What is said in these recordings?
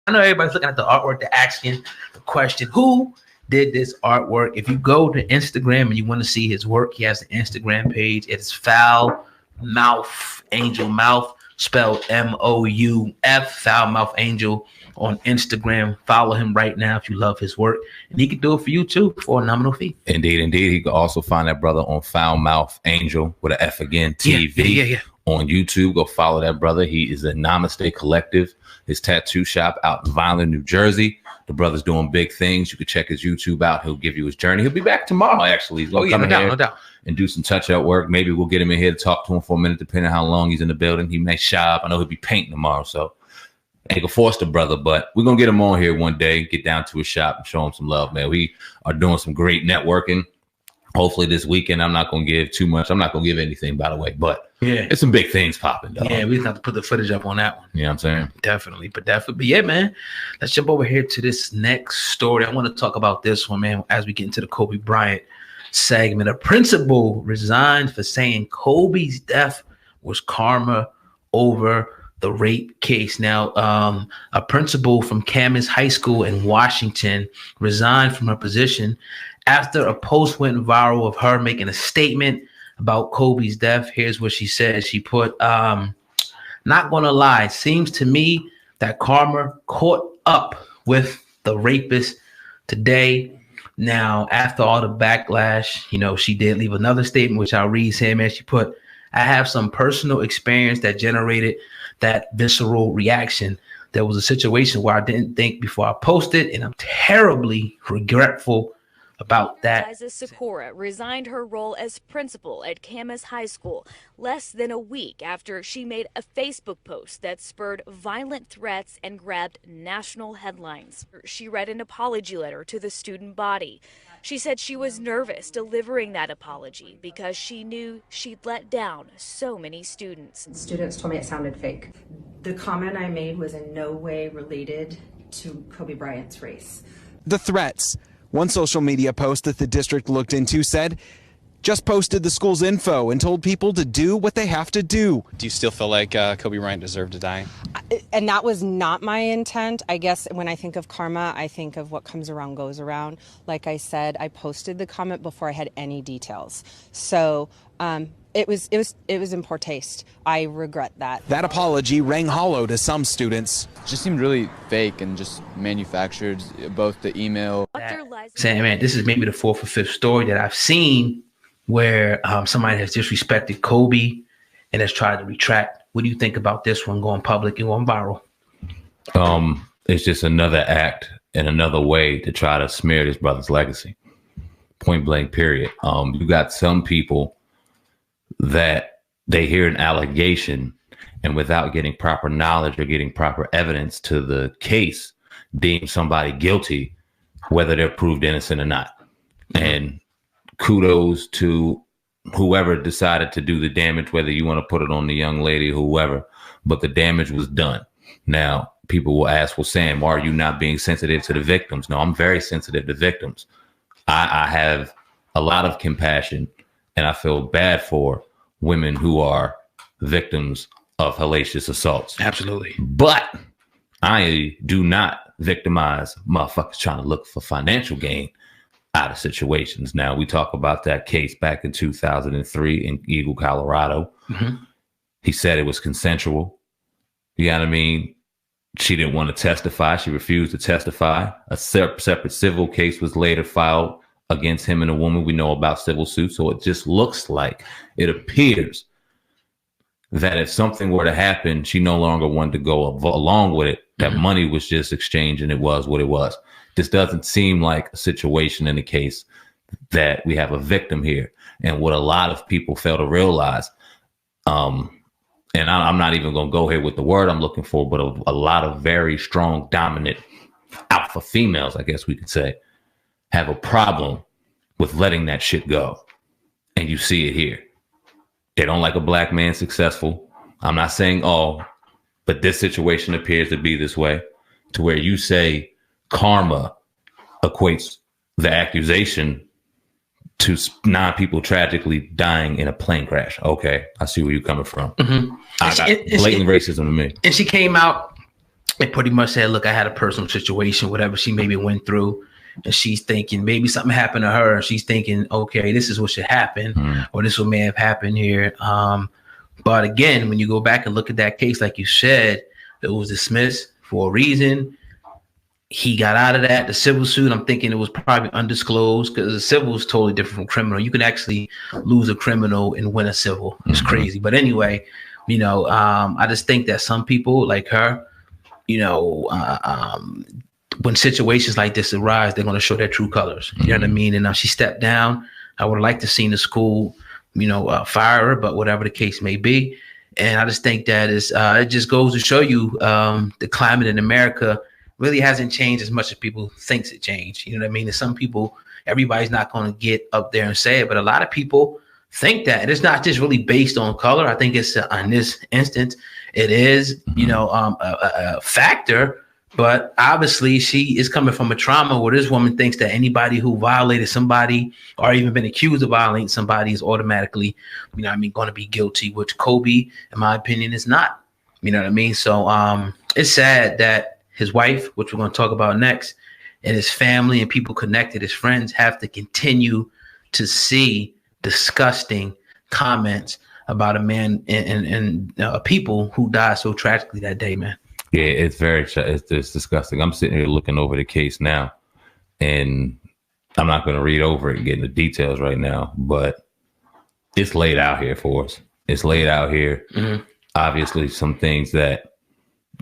I know everybody's looking at the artwork. They're asking the question, who did this artwork? If you go to Instagram and you want to see his work, he has an Instagram page. It's Foul Mouth Angel, mouth spelled M-O-U-F, Foul Mouth Angel on Instagram. Follow him right now if you love his work, and he can do it for you too for a nominal fee. Indeed. He can also find that brother on Foul Mouth Angel with an F again, TV. Yeah. On YouTube. Go follow that brother. He is a Namaste Collective, his tattoo shop out in Vineland, New Jersey. The brother's doing big things. You can check his YouTube out. He'll give you his journey. He'll be back tomorrow, actually. He's going to come in here no doubt. and do some touch-up work. Maybe we'll get him in here to talk to him for a minute, depending on how long he's in the building. He may shop. I know he'll be painting tomorrow, so ain't gonna force the brother, but we're going to get him on here one day, get down to his shop and show him some love, man. We are doing some great networking. Hopefully this weekend, I'm not going to give too much. I'm not going to give anything, by the way, but yeah, it's some big things popping, dog. Yeah, we have to put the footage up on that one. You know what I'm saying? Definitely. But yeah, man, let's jump over here to this next story. I want to talk about this one, man, as we get into the Kobe Bryant segment. A principal resigned for saying Kobe's death was karma over the rape case. Now, a principal from Camas High School in Washington resigned from her position after a post went viral of her making a statement about Kobe's death. Here's what she said. She put, not gonna lie, seems to me that karma caught up with the rapist today. Now, after all the backlash, she did leave another statement, which I'll read, Sam, and she put, I have some personal experience that generated that visceral reaction. There was a situation where I didn't think before I posted, and I'm terribly regretful about that. Liza Sikora resigned her role as principal at Camas High School less than a week after she made a Facebook post that spurred violent threats and grabbed national headlines. She read an apology letter to the student body. She said she was nervous delivering that apology because she knew she'd let down so many students. Students told me it sounded fake. The comment I made was in no way related to Kobe Bryant's race. The threats. One social media post that the district looked into said, just posted the school's info and told people to do what they have to do. Do you still feel like Kobe Bryant deserved to die? And that was not my intent. I guess when I think of karma, I think of what comes around goes around. Like I said, I posted the comment before I had any details. So it was in poor taste. I regret that. That apology rang hollow to some students. It just seemed really fake and just manufactured, both the email. Saying, man, this is maybe the fourth or fifth story that I've seen where somebody has disrespected Kobe and has tried to retract. What do you think about this one going public and going viral? It's just another act and another way to try to smear this brother's legacy. Point blank, period. You got some people that they hear an allegation and without getting proper knowledge or getting proper evidence to the case, deem somebody guilty, whether they're proved innocent or not. And kudos to whoever decided to do the damage, whether you want to put it on the young lady or whoever, but the damage was done. Now, people will ask, well, Sam, why are you not being sensitive to the victims? No, I'm very sensitive to victims. I have a lot of compassion, and I feel bad for women who are victims of hellacious assaults. Absolutely. But I do not victimize motherfuckers trying to look for financial gain out of situations. Now, we talk about that case back in 2003 in Eagle, Colorado. Mm-hmm. He said it was consensual. You know what I mean? She didn't want to testify. She refused to testify. A separate civil case was later filed against him and a woman. We know about civil suits. So it just looks like, it appears that if something were to happen, she no longer wanted to go along with it. That money was just exchanged and it was what it was. This doesn't seem like a situation in the case that we have a victim here. And what a lot of people fail to realize, and I'm not even going to go here with the word I'm looking for, but a lot of very strong, dominant alpha females, I guess we could say, have a problem with letting that shit go. And you see it here. They don't like a black man successful. I'm not saying all, but this situation appears to be this way, to where you say karma equates the accusation to 9 people tragically dying in a plane crash. Okay, I see where you're coming from. Mm-hmm. Blatant racism to me. And she came out They pretty much said, look, I had a personal situation, whatever she maybe went through. And she's thinking maybe something happened to her. And she's thinking, okay, this is what should happen, or this what may have happened here. But again, when you go back and look at that case, like you said, it was dismissed for a reason. He got out of that. The civil suit, I'm thinking it was probably undisclosed, because the civil is totally different from criminal. You can actually lose a criminal and win a civil. It's crazy. But anyway, you know, I just think that some people like her, you know, when situations like this arise, they're going to show their true colors. You know what I mean? And now she stepped down. I would like to see the school, you know, fire her, but whatever the case may be. And I just think that it just goes to show you the climate in America really hasn't changed as much as people thinks it changed. You know what I mean? And some people, everybody's not going to get up there and say it, but a lot of people think that. And it's not just really based on color. I think it's in this instance, it is, you know, a factor. But obviously, she is coming from a trauma where this woman thinks that anybody who violated somebody or even been accused of violating somebody is automatically, you know what I mean, going to be guilty, which Kobe, in my opinion, is not. You know what I mean? So it's sad that his wife, which we're going to talk about next, and his family and people connected, his friends, have to continue to see disgusting comments about a man and people who died so tragically that day, man. Yeah, it's disgusting. I'm sitting here looking over the case now, and I'm not going to read over it and get into details right now, but it's laid out here for us. It's laid out here. Obviously, some things that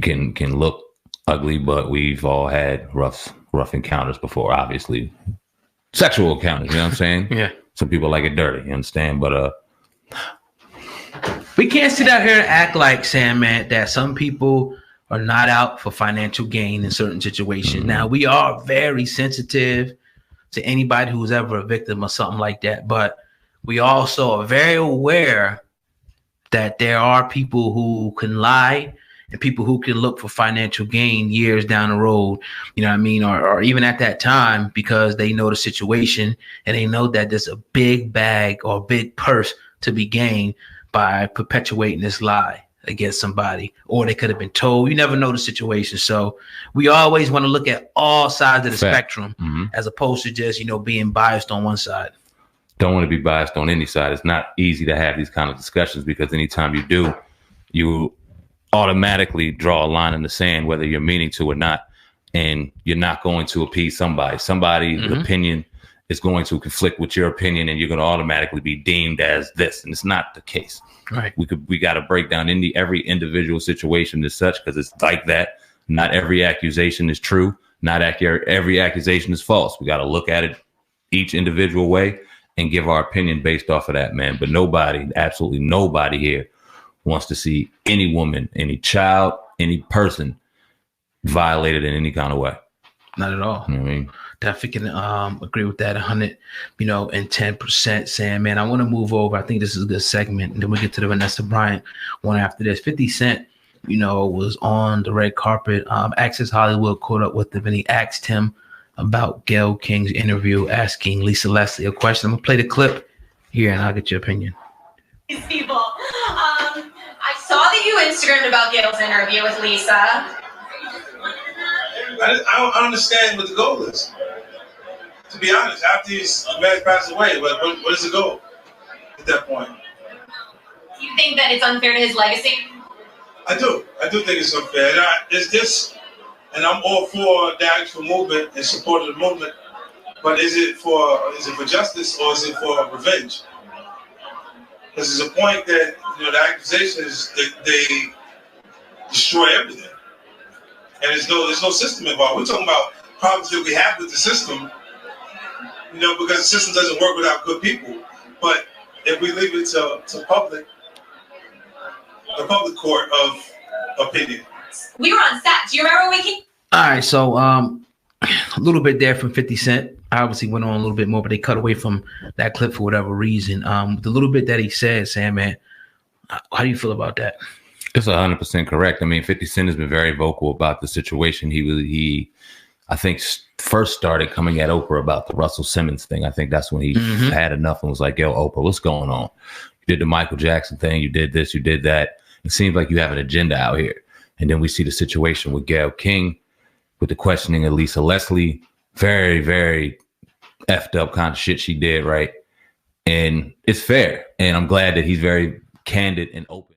can look ugly, but we've all had rough encounters before. Obviously, sexual encounters. You know what I'm saying? Yeah. Some people like it dirty. You understand? But we can't sit out here and act like, SamAnt, that some people are not out for financial gain in certain situations. Now, we are very sensitive to anybody who's ever a victim of something like that, but we also are very aware that there are people who can lie and people who can look for financial gain years down the road, you know what I mean, or even at that time, because they know the situation and they know that there's a big bag or big purse to be gained by perpetuating this lie against somebody, or they could have been told. You never know the situation. So we always want to look at all sides of the spectrum, as opposed to just, you know, being biased on one side. Don't want to be biased on any side. It's not easy to have these kind of discussions, because anytime you do, you automatically draw a line in the sand, whether you're meaning to or not, and you're not going to appease somebody. Somebody's opinion is going to conflict with your opinion, and you're going to automatically be deemed as this, and it's not the case. Right. We got to break down every individual situation as such, because it's like that. Not every accusation is true. Not every accusation is false. We got to look at it each individual way and give our opinion based off of that, man. But nobody, absolutely nobody here wants to see any woman, any child, any person violated in any kind of way. Not at all. You know what I mean? Definitely can agree with that 100, you know, and 10%, Sam. Man, I want to move over. I think this is a good segment. And then we'll get to the Vanessa Bryant one after this. 50 Cent, you know, was on the red carpet. Access Hollywood caught up with him, and he asked him about Gayle King's interview, asking Lisa Leslie a question. I'm going to play the clip here, and I'll get your opinion. These people. I saw that you Instagrammed about Gayle's interview with Lisa. I don't understand what the goal is. To be honest, after his man passed away, what is the goal at that point? Do you think that it's unfair to his legacy? I do. I do think it's unfair. And I'm all for the actual movement and support of the movement. But is it for justice, or is it for revenge? Because there's a point that, you know, the accusation is that they destroy everything. And there's no system involved. We're talking about problems that we have with the system, you know, because the system doesn't work without good people. But if we leave it to the public court of opinion. We were on set. Do you remember when we came? All right, so a little bit there from 50 Cent. I obviously went on a little bit more, but they cut away from that clip for whatever reason. The little bit that he said, SamAnt, how do you feel about that? It's 100% correct. I mean, 50 Cent has been very vocal about the situation. He I think, first started coming at Oprah about the Russell Simmons thing. I think that's when he had enough and was like, yo, Oprah, what's going on? You did the Michael Jackson thing. You did this, you did that. It seems like you have an agenda out here. And then we see the situation with Gayle King, with the questioning of Lisa Leslie. Very, very effed up kind of shit she did, right? And it's fair. And I'm glad that he's very candid and open.